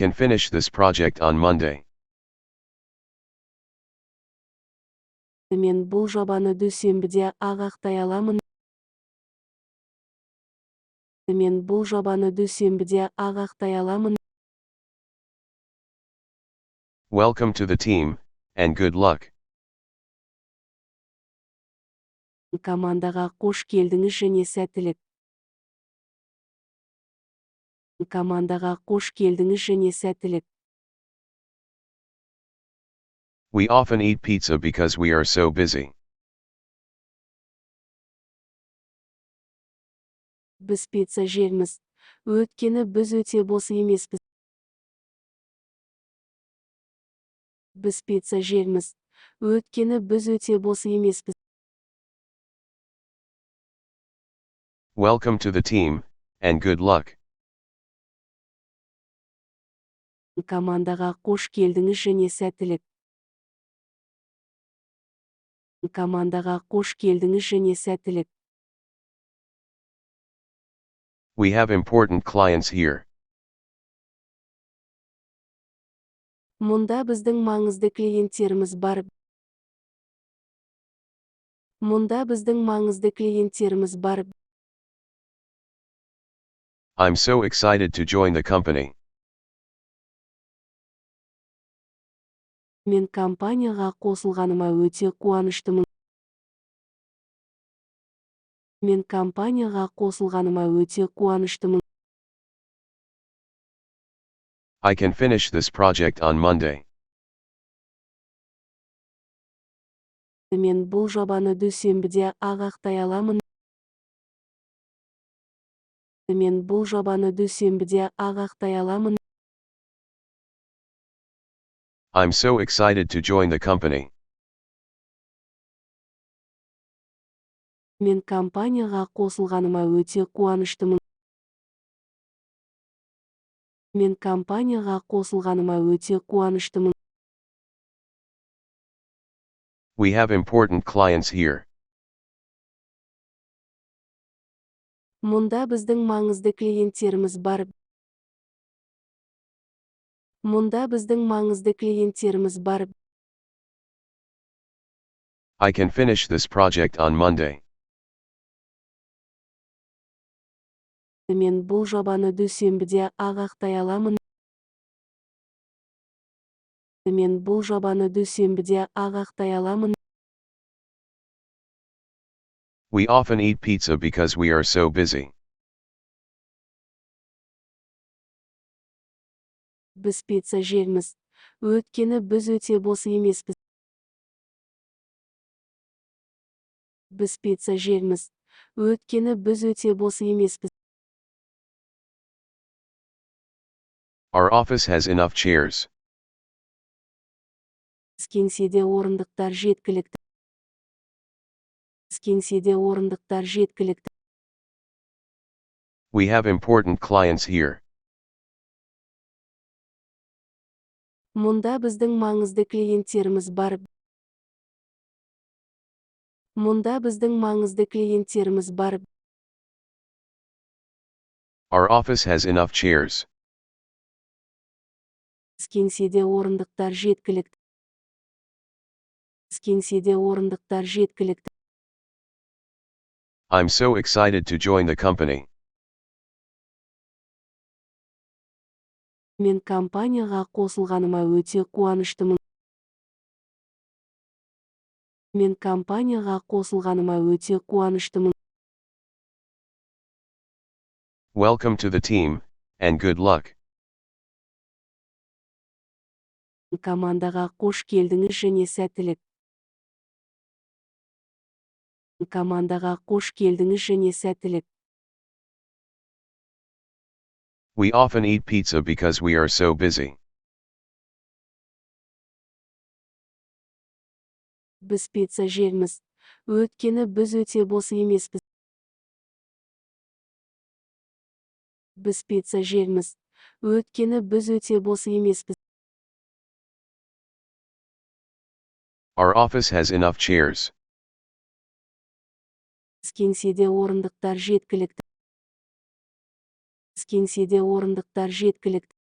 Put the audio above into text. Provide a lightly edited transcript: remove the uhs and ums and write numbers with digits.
Can finish this project on Monday. Мен бұл жобаны дүйсенбіде аяқтай аламын. Мен бұл жобаны дүйсенбіде аяқтай аламын. Welcome to the team, and good luck. Командаға қош келдіңіз және сәттілік. Командаға қош келдіңіз және сәттілік. We often eat pizza because we are so busy. Біз пицца жейміз, өйткені біз өте бос емеспіз. Біз пицца жейміз, өйткені біз өте бос емеспіз. Welcome to the team, and good luck. Командаға қош келдіңіз және сәттілік. Командаға қош келдіңіз және сәттілік. We have important clients here. Мұнда біздің маңызды клиенттеріміз бар. Мұнда біздің маңызды клиенттеріміз бар. I'm so excited to join the company. Мен компанияға қосылғаныма өте қуаныштымын. Мен компанияға қосылғаныма өте қуаныштымын. I can finish this project on Monday. Мен бұл жобаны дүйсенбіде аяқтай аламын. Мен бұл жобаны дүйсенбіде аяқтай аламын. I'm so excited to join the company. Мен компанияға қосылғаныма өте қуаныштымын. Мен компанияға қосылғаныма өте қуаныштымын. We have important clients here. Мұнда біздің маңызды клиенттеріміз бар. Мұнда біздің маңызды клиенттеріміз бар. I can finish this project on Monday. Мен бұл жобаны дүйсенбіде аяқтай аламын. Мен бұл жобаны дүйсенбіде аяқтай аламын. We often eat pizza because we are so busy. Біз пицца жейміз, өйткені біз өте бос емеспіз. Біз пицца жейміз, өйткені біз өте бос емеспіз. Our office has enough chairs. Кеңседе орындықтар жеткілікті. Кеңседе орындықтар жеткілікті. We have important clients here. Мұнда біздің маңызды клиенттеріміз бар. Мұнда біздің маңызды клиенттеріміз бар. Our office has enough chairs. Кеңседе орындықтар жеткілікті. Кеңседе орындықтар жеткілікті. I'm so excited to join the company. Мен компанияға қосылғаныма өте қуаныштымын. Мен компанияға қосылғаныма өте қуаныштымын. Welcome to the team, and good luck. Командаға қош келдіңіз және сәттілік. Командаға қош келдіңіз және сәттілік. We often eat pizza because we are so busy. Біз пицца жейміз, өйткені біз өте бос емеспіз. Біз пицца жейміз, өйткені біз өте бос емеспіз. Our office has enough chairs. Кеңседе орындықтар жеткілікті. Кеңседе орындықтар жеткілікті.